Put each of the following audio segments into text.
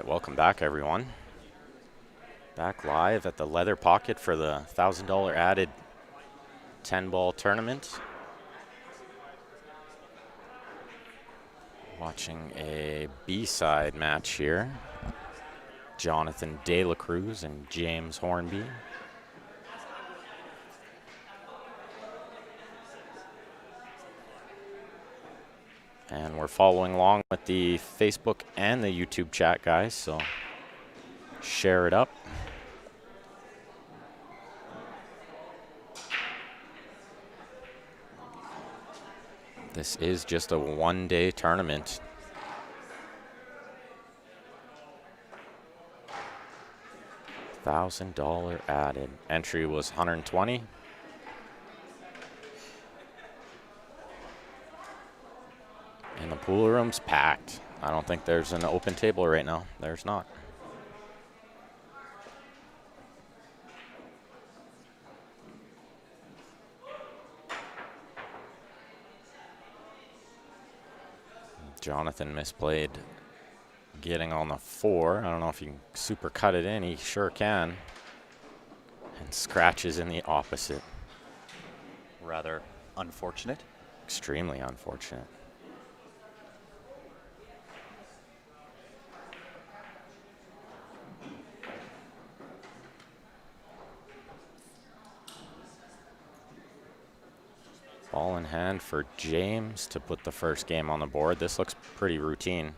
right, welcome back, everyone. Back live at the Leather Pocket for the $1,000 added 10-ball tournament. Watching a B-side match here. Jonathan De La Cruz and James Hornby. And we're following along with the Facebook and the YouTube chat, guys, so share it up. This is just a one-day tournament. $1,000 added. Entry was $120. And the pool room's packed. I don't think there's an open table right now. There's not. Jonathan misplayed getting on the 4. I don't know if he can super cut it in. He sure can. And scratches in the opposite. Rather unfortunate. Extremely unfortunate. Ball in hand for James to put the first game on the board. This looks pretty routine.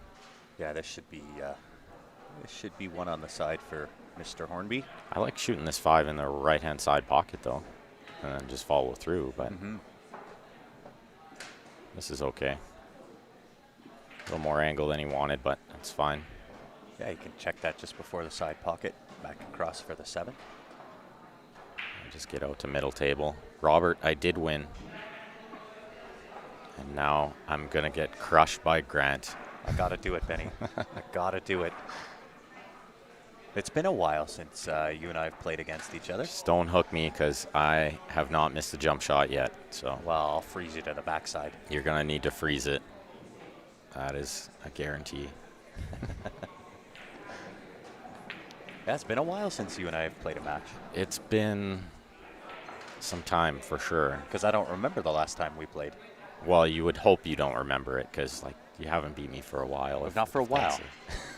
Yeah, this should be one on the side for Mr. Hornby. I like shooting this 5 in the right-hand side pocket, though, and then just follow through, but this is okay. A little more angle than he wanted, but that's fine. Yeah, you can check that just before the side pocket. Back across for the 7. Just get out to middle table. Robert, I did win. And now I'm going to get crushed by Grant. I got to do it, Benny. I got to do it. It's been a while since you and I have played against each other. Just don't hook me because I have not missed a jump shot yet. So well, I'll freeze you to the backside. You're going to need to freeze it. That is a guarantee. Yeah, it's been a while since you and I have played a match. It's been some time for sure. Because I don't remember the last time we played. Well, you would hope you don't remember it because, like, you haven't beat me for a while. Not for a while.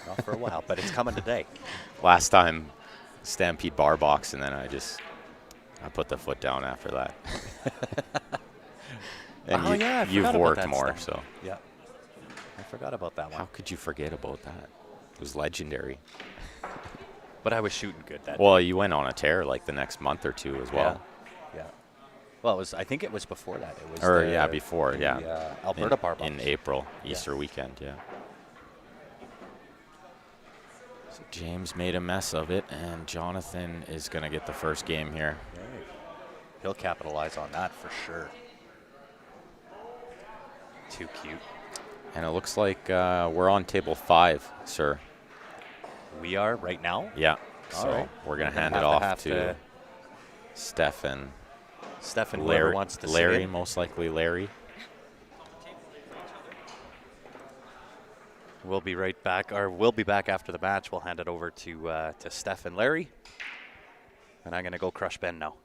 Not for a while, but it's coming today. Last time, Stampede bar box, and then I put the foot down after that. And you've worked more, stuff. So. Yeah. I forgot about that one. How could you forget about that? It was legendary. But I was shooting good that Well, day. you went on a tear like the next month or two as well. Yeah. Well, I think it was before that. It was before, Alberta bar box. In April, Easter weekend, yeah. So James made a mess of it, and Jonathan is going to get the first game here. Right. He'll capitalize on that for sure. Too cute. And it looks like we're on table 5, sir. We are right now? Yeah. So we're going to hand it off to Stefan. Stefan, Larry wants to Larry, most likely Larry. We'll be right back, or we'll be back after the match. We'll hand it over to Stefan Larry. And I'm going to go crush Ben now.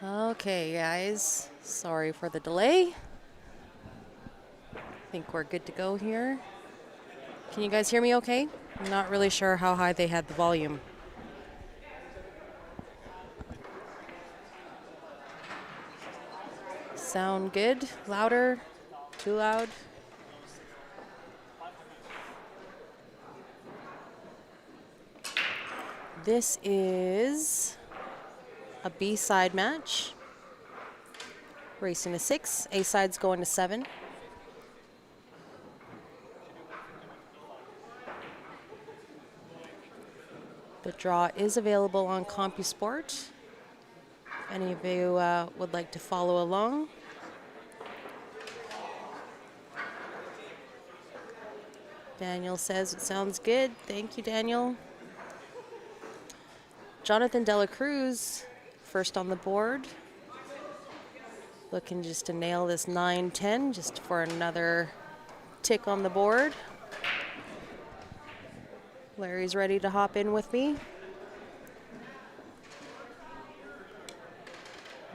Okay, guys. Sorry for the delay. I think we're good to go here. Can you guys hear me okay? I'm not really sure how high they had the volume. Sound good? Louder? Too loud? This is a B-side match. Racing to 6. A-side's going to 7. The draw is available on CompuSport. If any of you would like to follow along. Daniel says it sounds good. Thank you, Daniel. Jonathan Dela Cruz, first on the board. Looking just to nail this 9-10, just for another tick on the board. Larry's ready to hop in with me.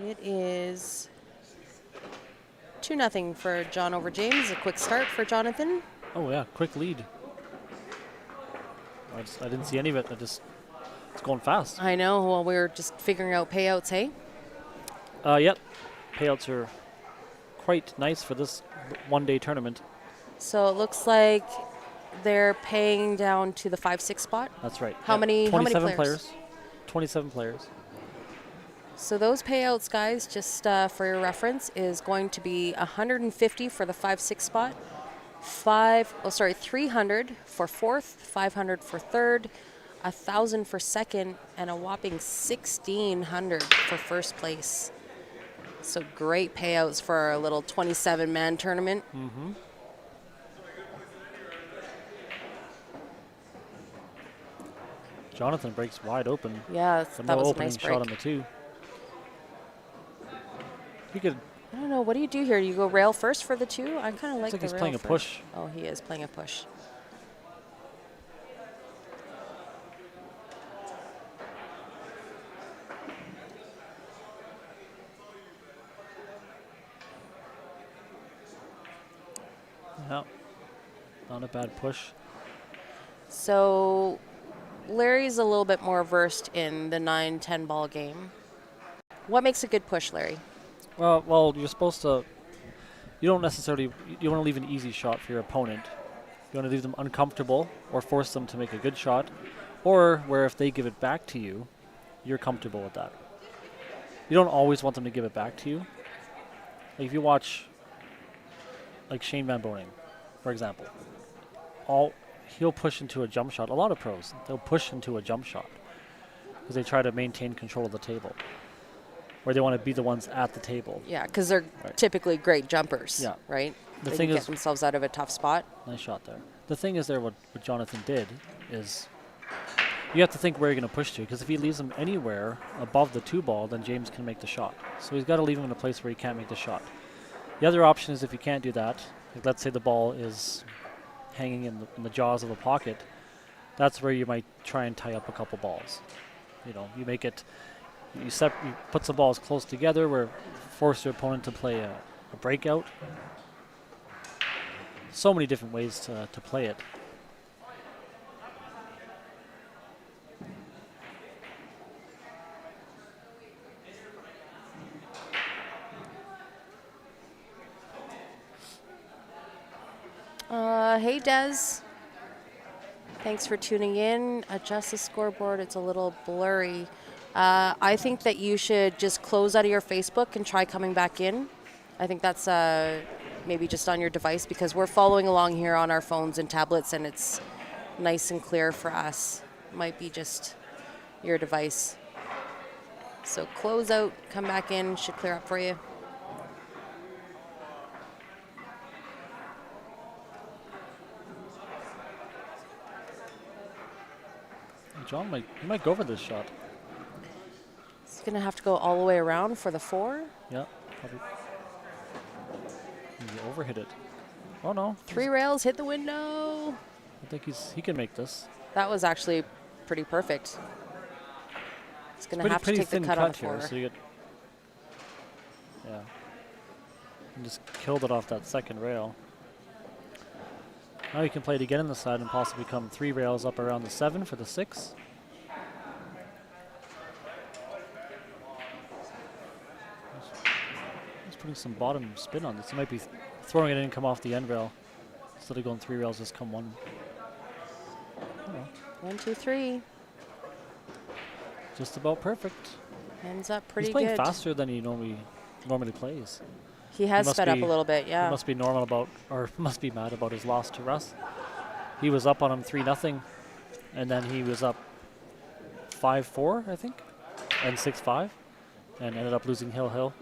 It is 2-0 for John over James. A quick start for Jonathan. Oh yeah, quick lead. I didn't see any of it. It's going fast. I know. Well, we were just figuring out payouts, hey? Yep. Payouts are quite nice for this one-day tournament. So it looks like they're paying down to the 5-6 spot. That's right. How many 27 players? 27 players. So those payouts, guys, just for your reference, is going to be 150 for the 5-6 spot, 300 for fourth, 500 for third, 1,000 for second, and a whopping 1,600 for first place. So great payouts for our little 27-man tournament. Mm-hmm. Jonathan breaks wide open. Yeah, But that no was a opening nice shot break. on the 2. He could. I don't know. What do you do here? You go rail first for the 2? I kind of like Looks like the he's rail playing a first. push. Oh, he is playing a push. Yeah. Not a bad push. So Larry's a little bit more versed in the 9-10 ball game. What makes a good push, Larry? Well, you're supposed to. You don't necessarily. You want to leave an easy shot for your opponent. You want to leave them uncomfortable or force them to make a good shot, or where if they give it back to you, you're comfortable with that. You don't always want them to give it back to you. Like if you watch, like Shane Van Boening, for example, he'll push into a jump shot. A lot of pros, they'll push into a jump shot because they try to maintain control of the table, where they want to be the ones at the table. Yeah, because they're Right. typically great jumpers, Yeah. right? The They thing can is, get themselves out of a tough spot. nice shot there. The thing is there, what Jonathan did is you have to think where you're going to push to, because if he leaves him anywhere above the 2 ball, then James can make the shot. So he's got to leave him in a place where he can't make the shot. The other option is if you can't do that, like let's say the ball is hanging in the jaws of a pocket, that's where you might try and tie up a couple balls. You know, you make it, you put some balls close together where force your opponent to play a breakout. So many different ways to play it. Hey, Des. Thanks for tuning in. Adjust the scoreboard. It's a little blurry. I think that you should just close out of your Facebook and try coming back in. I think that's maybe just on your device, because we're following along here on our phones and tablets, and it's nice and clear for us. Might be just your device. So close out, come back in, should clear up for you. John might go for this shot. He's going to have to go all the way around for the 4. Yeah, probably. He overhit it. Oh no. 3 rails, hit the window. I think he can make this. That was actually pretty perfect. He's going to Pretty, have to pretty take the thin cut on the here, 4. so you get Yeah. And just killed it off that second rail. Now you can play it again in the side and possibly come 3 rails up around the 7 for the 6. He's putting some bottom spin on this. He might be throwing it in and come off the end rail. Instead of going 3 rails, just come 1. Oh, 1, 2, 3. just about perfect. Ends up pretty He's playing good. faster than he normally plays. He has must sped up be- a little bit, He yeah. must be normal about, or must be mad about his loss to Russ. He was up on him 3-0, and then he was up 5-4, I think, and 6-5, and ended up losing Hill.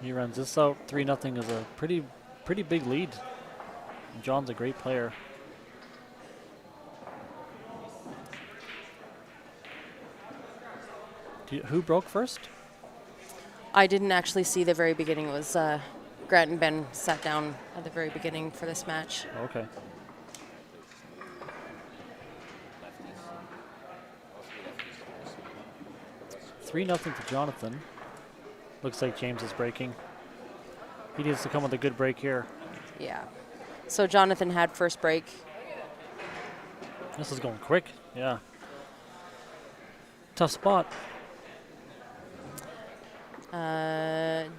He runs this out. 3-0 is a pretty big lead. And John's a great player. Who broke first? I didn't actually see the very beginning. It was Grant and Ben sat down at the very beginning for this match. Okay. Three nothing for Jonathan. Looks like James is breaking. He needs to come with a good break here. Yeah. So Jonathan had first break. This is going quick. Yeah. Tough spot.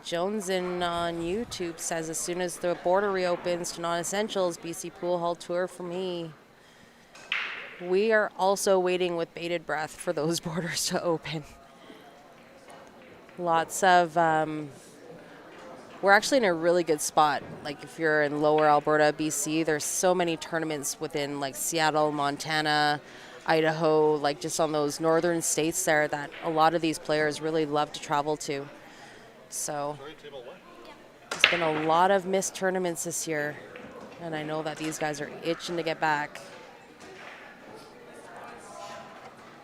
Jones in on YouTube says, as soon as the border reopens to non-essentials, BC Pool Hall tour for me. We are also waiting with bated breath for those borders to open. Lots of, we're actually in a really good spot. Like if you're in lower Alberta, BC, there's so many tournaments within like Seattle, Montana, Idaho, like just on those northern states there that a lot of these players really love to travel to. So there's been a lot of missed tournaments this year, and I know that these guys are itching to get back.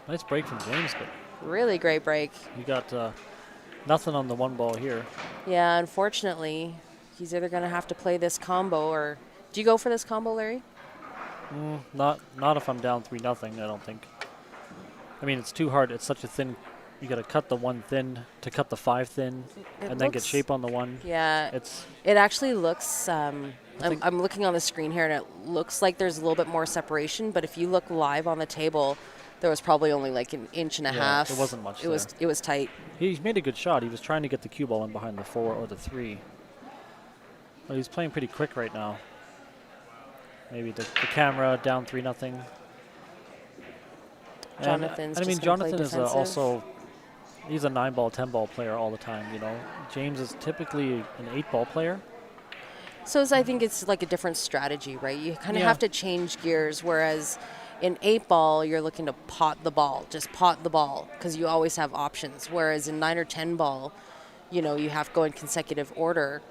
Nice break from James, but Really great break. you got nothing on the one ball here. Yeah, unfortunately, he's either going to have to play this combo or... Do you go for this combo, Larry? Not if I'm down 3-0, I don't think. I mean, it's too hard. It's such a thin. You got to cut the 1 thin to cut the 5 thin, It and then get looks- shape on the 1. Yeah, It's it actually looks... I'm think- looking on the screen here, and it looks like there's a little bit more separation, but if you look live on the table, there was probably only like an inch and a Yeah, half. it wasn't much It was tight. He made a good shot. He was trying to get the cue ball in behind the 4 or the 3. But he's playing pretty quick right now. Maybe the camera down 3-0. Jonathan's I mean, just gonna play Jonathan is defensive. also, he's a 9-ball, 10-ball player all the time, you know. James is typically an 8-ball player. So I think it's like a different strategy, right? You kind of Yeah. have to change gears, whereas in 8-ball, you're looking to pot the ball, just pot the ball, because you always have options. Whereas in 9 or 10-ball, you know, you have to go in consecutive order.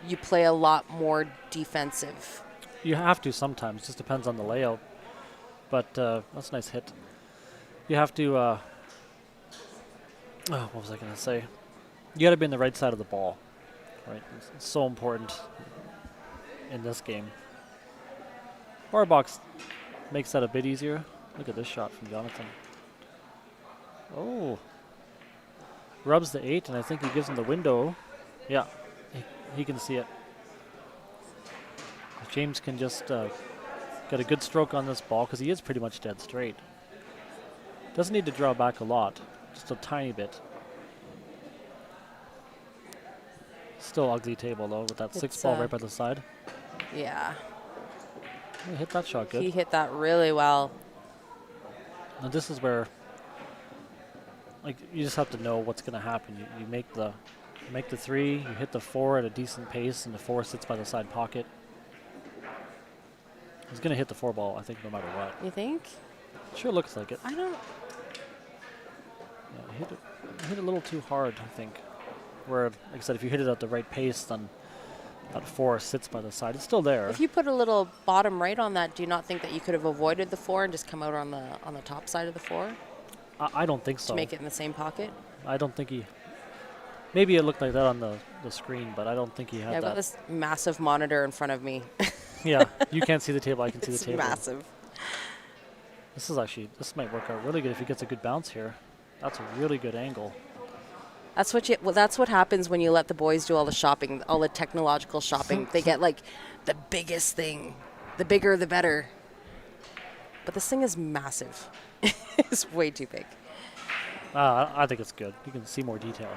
You play a lot more defensive. You have to sometimes, just depends on the layout. But that's a nice hit. You have to, what was I going to say? You got to be on the right side of the ball, right? It's so important in this game. Bar box makes that a bit easier. Look at this shot from Jonathan. Oh. Rubs the 8, and I think he gives him the window. Yeah, he can see it. If James can just get a good stroke on this ball, because he is pretty much dead straight. Doesn't need to draw back a lot, just a tiny bit. Still ugly table though, with that 6 It's, ball right by the side. Yeah, He hit that shot good. he hit that really well. Now this is where, like, you just have to know what's going to happen. You make the 3, you hit the 4 at a decent pace, and the 4 sits by the side pocket. He's going to hit the 4 ball, I think, no matter what. You think? Sure looks like it. I don't... Yeah, hit it a little too hard, I think. Where, like I said, if you hit it at the right pace, then that 4 sits by the side. It's still there. If you put a little bottom right on that, do you not think that you could have avoided the 4 and just come out on the top side of the 4 I don't think so. to make it in the same pocket? I don't think he. Maybe it looked like that on the screen, but I don't think he had Yeah, I've got that. this massive monitor in front of me. Yeah, you can't see the table. I can see It's the table. massive. This might work out really good if he gets a good bounce here. That's a really good angle. That's what happens when you let the boys do all the shopping, all the technological shopping. They get like the biggest thing. The bigger, the better. But this thing is massive. It's way too big. I think it's good. You can see more detail.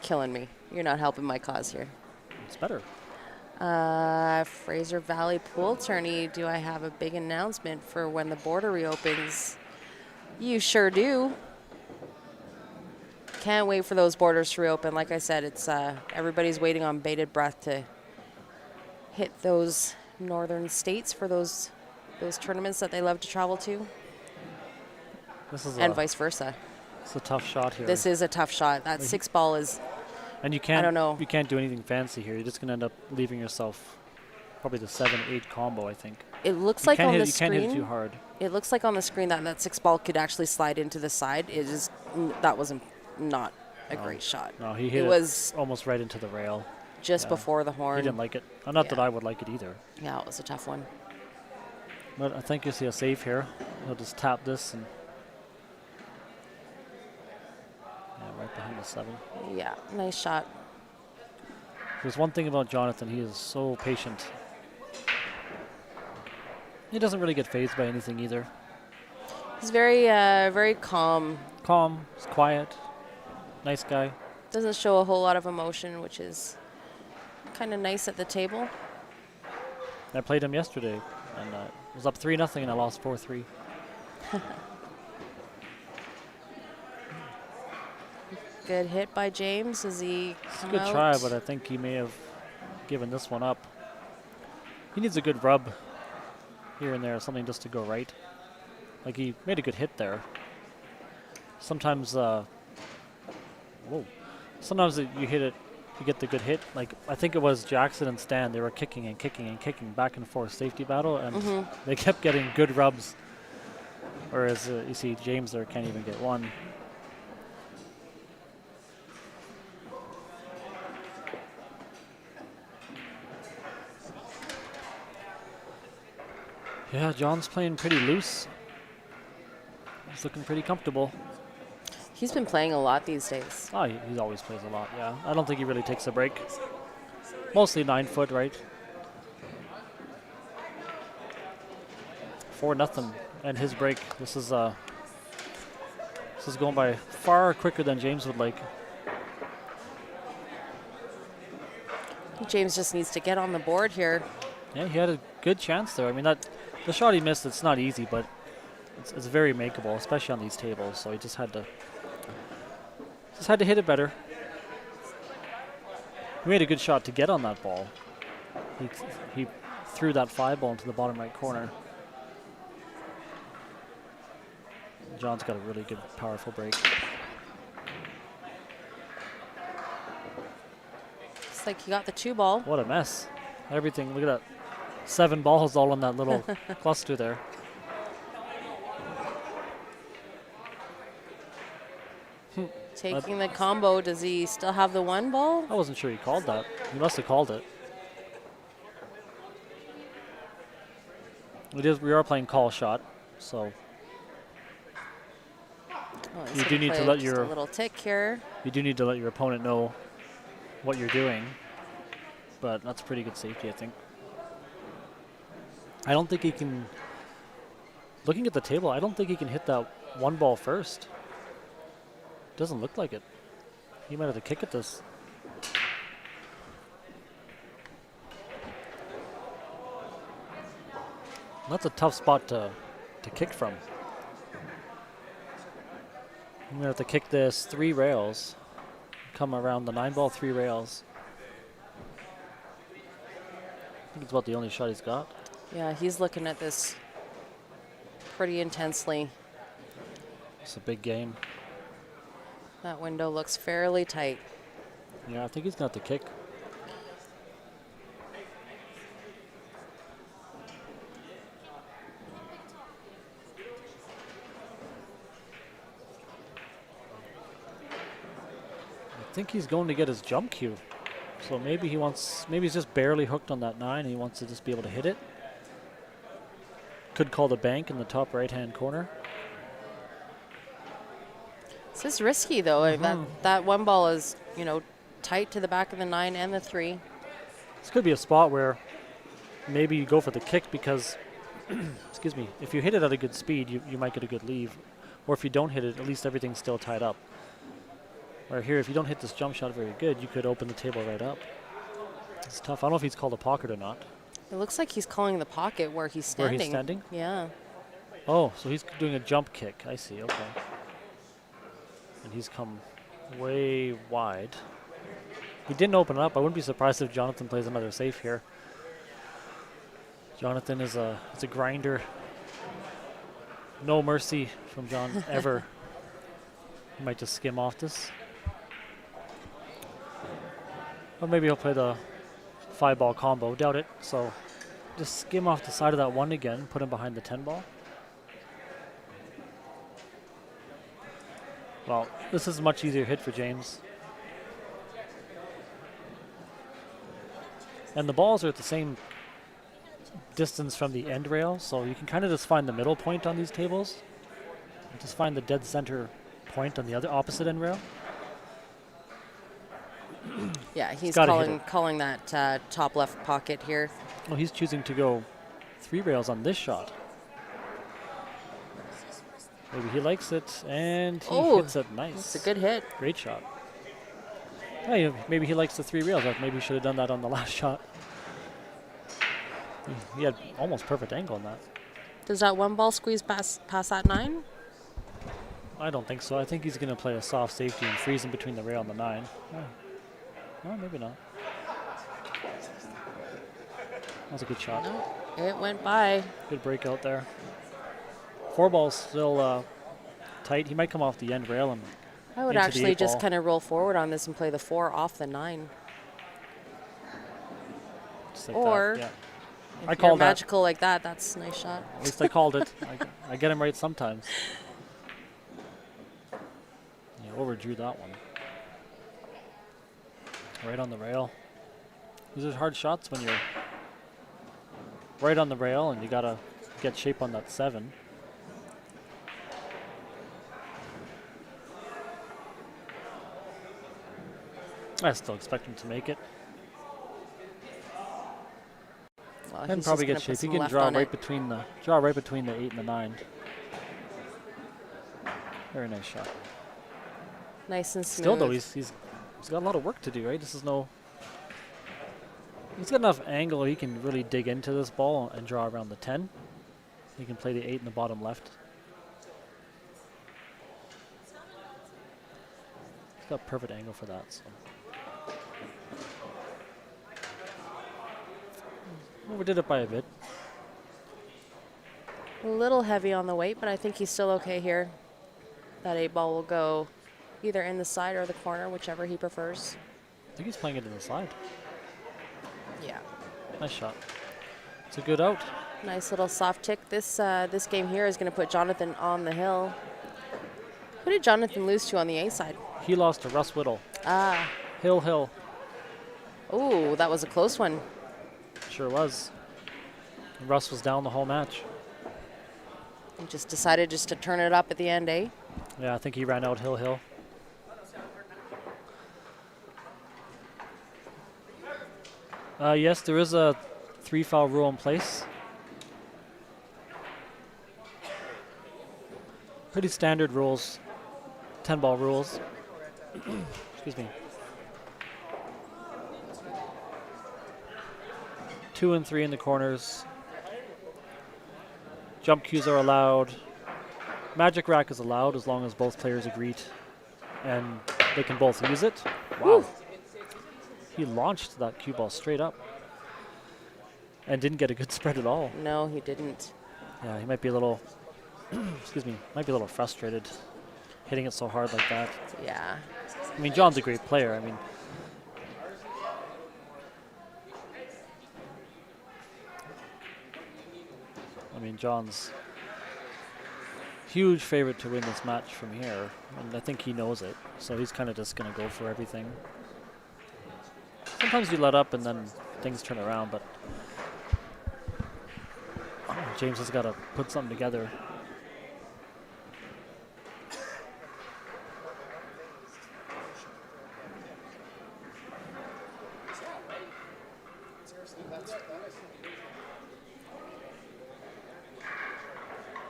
Killing me. You're not helping my cause here. It's better. Fraser Valley Pool Tourney. Do I have a big announcement for when the border reopens? You sure do. Can't wait for those borders to reopen. Like I said, it's everybody's waiting on bated breath to hit those northern states for those tournaments that they love to travel to, and vice versa. It's a tough shot here. This is a tough shot. That 6-ball is. And you can't. I don't know. You can't do anything fancy here. You're just gonna end up leaving yourself probably the 7-8 combo. I think. It looks like on the You can't hit it screen. too hard. It looks like on the screen that 6-ball could actually slide into the side. That wasn't not a great shot. No, he hit It it was almost right into the rail. just before the horn. He didn't like it. Not that Yeah. I would like it either. Yeah, it was a tough one. But I think you see a save here. He'll just tap this and right behind the 7. Yeah, nice shot. There's one thing about Jonathan, he is so patient. He doesn't really get fazed by anything either. He's very calm. Calm, he's quiet, nice guy. Doesn't show a whole lot of emotion, which is kind of nice at the table. I played him yesterday, and it was up 3-0, and I lost 4-3. Good hit by James as he It's a come good out. try, but I think he may have given this one up. He needs a good rub here and there, something just to go right. Like he made a good hit there. Sometimes, sometimes you hit it, you get the good hit. Like I think it was Jackson and Stan. They were kicking and kicking and kicking back and forth safety battle, and they kept getting good rubs. Whereas you see James there can't even get one. Yeah, John's playing pretty loose. He's looking pretty comfortable. He's been playing a lot these days. Oh, he always plays a lot, yeah. I don't think he really takes a break. Mostly 9 foot, right? 4-0, and his break. This is going by far quicker than James would like. James just needs to get on the board here. Yeah, he had a good chance there. I mean, the shot he missed, it's not easy, but it's very makeable, especially on these tables. So he just had to hit it better. He made a good shot to get on that ball. He threw that 5-ball into the bottom right corner. John's got a really good, powerful break. It's like he got the 2-ball. What a mess. Everything, look at that. 7 balls all in that little cluster there. Taking the combo. Does he still have the 1-ball? I wasn't sure he called that. He must have called it. We are playing call shot, so Oh, he's You gonna do need to play let just your- a little tick here. you do need to let your opponent know what you're doing. But that's pretty good safety, I think. I don't think he can. Looking at the table, I don't think he can hit that 1-ball first. Doesn't look like it. He might have to kick at this. That's a tough spot to kick from. I'm gonna have to kick this 3 rails. Come around the 9-ball 3 rails. I think it's about the only shot he's got. Yeah, he's looking at this pretty intensely. It's a big game. That window looks fairly tight. Yeah, I think he's gonna have to kick. I think he's going to get his jump cue. So maybe maybe he's just barely hooked on that 9 and he wants to just be able to hit it. Could call the bank in the top right-hand corner. This is risky though. That one ball is, tight to the back of the 9 and the 3. This could be a spot where maybe you go for the kick because, excuse me, if you hit it at a good speed, you might get a good leave. Or if you don't hit it, at least everything's still tied up. Where here, if you don't hit this jump shot very good, you could open the table right up. It's tough. I don't know if he's called a pocket or not. It looks like he's calling the pocket where he's Where standing. he's standing? Yeah. Oh, so he's doing a jump kick. I see, okay. And he's come way wide. He didn't open up. I wouldn't be surprised if Jonathan plays another safe here. Jonathan is a grinder. No mercy from John ever. He might just skim off this. Or maybe he'll play the 5-ball combo. Doubt it. So just skim off the side of that 1 again. Put him behind the 10-ball. Well, this is a much easier hit for James. And the balls are at the same distance from the end rail, so you can kind of just find the middle point on these tables. And just find the dead center point on the other opposite end rail. Yeah, he's gotta calling that top left pocket here. Well, he's choosing to go 3 rails on this shot. Maybe he likes it, and he hits it nice. It's a good hit. Great shot. Hey, maybe he likes the 3 rails. Maybe he should have done that on the last shot. He had almost perfect angle on that. Does that 1 ball squeeze past that 9? I don't think so. I think he's going to play a soft safety and freeze in between the rail and the 9. No, maybe not. That was a good shot. No, it went by. Good breakout there. 4 balls still tight. He might come off the end rail and I would into the actually 8 just ball. kind of roll forward on this and play the 4 off the 9. Just like Or that. Yeah. if I you're called that. magical like that, that's a nice shot. At least I called it. I get him right sometimes. Yeah, overdrew that one. Right on the rail. These are hard shots when you're right on the rail and you gotta get shape on that 7. I still expect him to make it. Well, And he's probably just get gonna put shape. He some can left draw on right it. between the 8 and the 9. Very nice shot. Nice and smooth. Still though, he's got a lot of work to do, right? This is no. He's got enough angle he can really dig into this ball and draw around the 10. He can play the 8 in the bottom left. He's got perfect angle for that. So. Overdid it by a bit. A little heavy on the weight, but I think he's still okay here. That 8 ball will go either in the side or the corner, whichever he prefers. I think he's playing it in the side. Yeah. Nice shot. It's a good out. Nice little soft tick. This game here is going to put Jonathan on the hill. Who did Jonathan lose to on the A side? He lost to Russ Whittle. Ah. Hill. Ooh, that was a close one. Sure was. And Russ was down the whole match. He just decided just to turn it up at the end, eh? Yeah, I think he ran out Hill. Yes, there is a 3-foul rule in place. Pretty standard rules. 10-ball rules. Excuse me. 2 and 3 in the corners. Jump cues are allowed. Magic rack is allowed as long as both players agree and they can both use it. Wow. He launched that cue ball straight up and didn't get a good spread at all. No, he didn't. Yeah, he might be a little, might be a little frustrated hitting it so hard like that. Yeah. I mean, John's a great player. I mean, John's huge favorite to win this match from here, and I think he knows it. So he's kind of just going to go for everything. sometimes you let up and then things turn around, but James has got to put something together.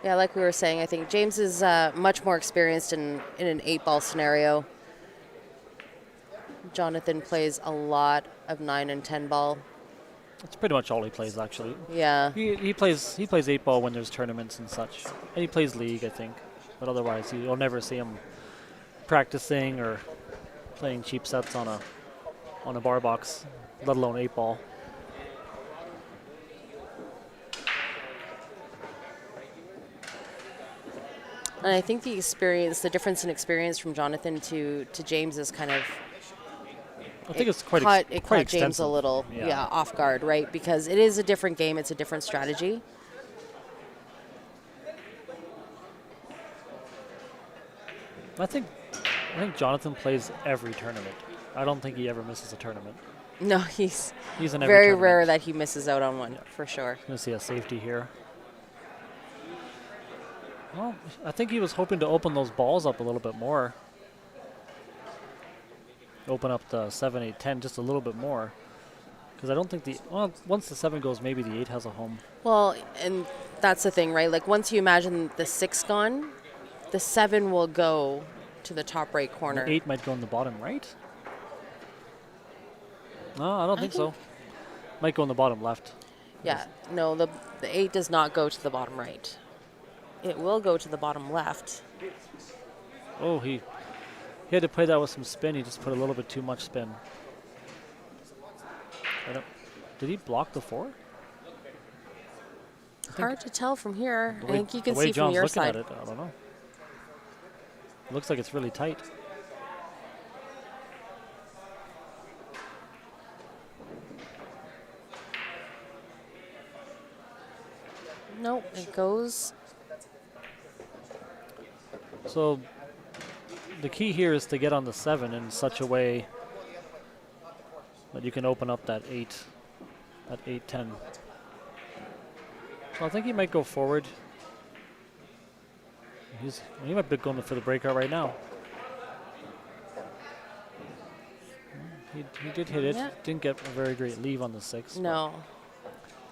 Yeah, like we were saying, I think James is much more experienced in an 8-ball scenario. Jonathan plays a lot of 9 and 10 ball. That's pretty much all he plays, actually. Yeah. He plays 8-ball when there's tournaments and such, and he plays league, I think. But otherwise, you'll never see him practicing or playing cheap sets on a bar box, let alone 8-ball. And I think the difference in experience from Jonathan to James is kind of. I think it's quite caught quite James extensive. a little off guard, right? Because it is a different game, it's a different strategy. I think Jonathan plays every tournament. I don't think he ever misses a tournament. No, he's He's in every very tournament. rare that he misses out on one, for sure. Gonna see a safety here. Well, I think he was hoping to open those balls up a little bit more. Open up the 7, 8, 10 just a little bit more. Because I don't think once the 7 goes, maybe the 8 has a home. Well, and that's the thing, right? Like once you imagine the 6 gone, the 7 will go to the top right corner. The 8 might go in the bottom right. No, I don't think so. Might go in the bottom left. Yeah, no, the 8 does not go to the bottom right. It will go to the bottom left. Oh, he had to play that with some spin. He just put a little bit too much spin. Did he block the 4? Hard to tell from here. I think you can the way see John's from your looking side. at it, I don't know. It looks like it's really tight. Nope, it goes. So the key here is to get on the 7 in such a way that you can open up that 8, that 8-10. So I think he might go forward. He might be going for the breakout right now. He did hit it. Yeah. Didn't get a very great leave on the 6. No.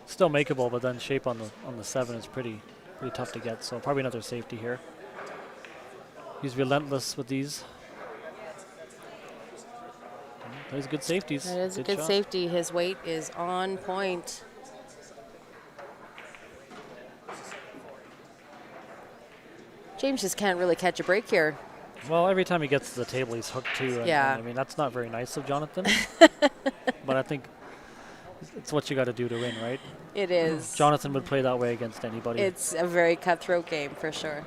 Still makeable, but then shape on the 7 is pretty tough to get. So probably another safety here. He's relentless with these. Plays good safeties. That is a good shot. safety. His weight is on point. James just can't really catch a break here. Well, every time he gets to the table, he's hooked too. Yeah. I mean, that's not very nice of Jonathan. But I think it's what you got to do to win, right? It is. Jonathan would play that way against anybody. It's a very cutthroat game for sure.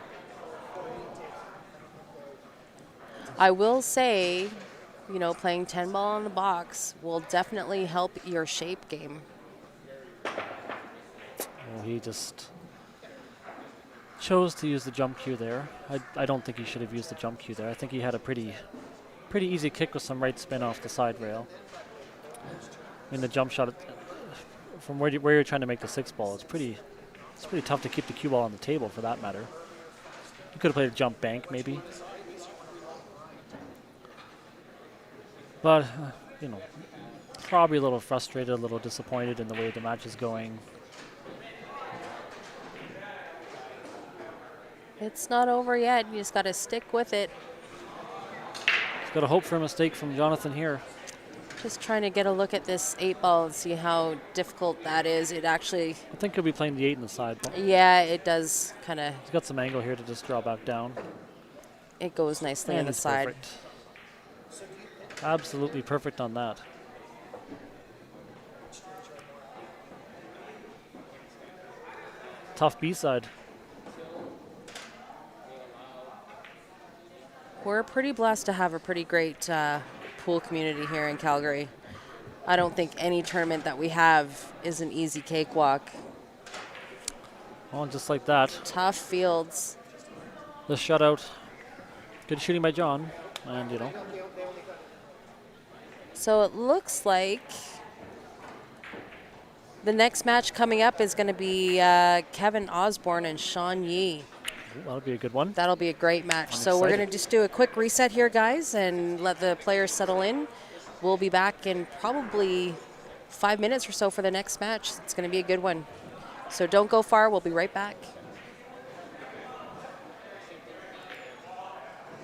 I will say, playing 10 ball on the box will definitely help your shape game. Well, he just chose to use the jump cue there. I don't think he should have used the jump cue there. I think he had a pretty easy kick with some right spin off the side rail. I mean, the jump shot from where you're trying to make the 6 ball, it's pretty tough to keep the cue ball on the table for that matter. You could have played a jump bank maybe. But, probably a little frustrated, a little disappointed in the way the match is going. It's not over yet. You just got to stick with it. He's got to hope for a mistake from Jonathan here. Just trying to get a look at this 8 ball and see how difficult that is. It actually, I think he'll be playing the 8 in the side. yeah, it does kind of, He's got some angle here to just draw back down. it goes nicely on And the it's side. perfect. Absolutely perfect on that. Tough B-side. We're pretty blessed to have a pretty great pool community here in Calgary. I don't think any tournament that we have is an easy cakewalk. Well, just like that. Tough fields. The shutout. Good shooting by John. And, So it looks like the next match coming up is going to be Kevin Osborne and Sean Yee. Ooh, that'll be a good one. That'll be a great match. I'm So we're going to excited. just do a quick reset here, guys, and let the players settle in. We'll be back in probably 5 minutes or so for the next match. It's going to be a good one. So don't go far. We'll be right back.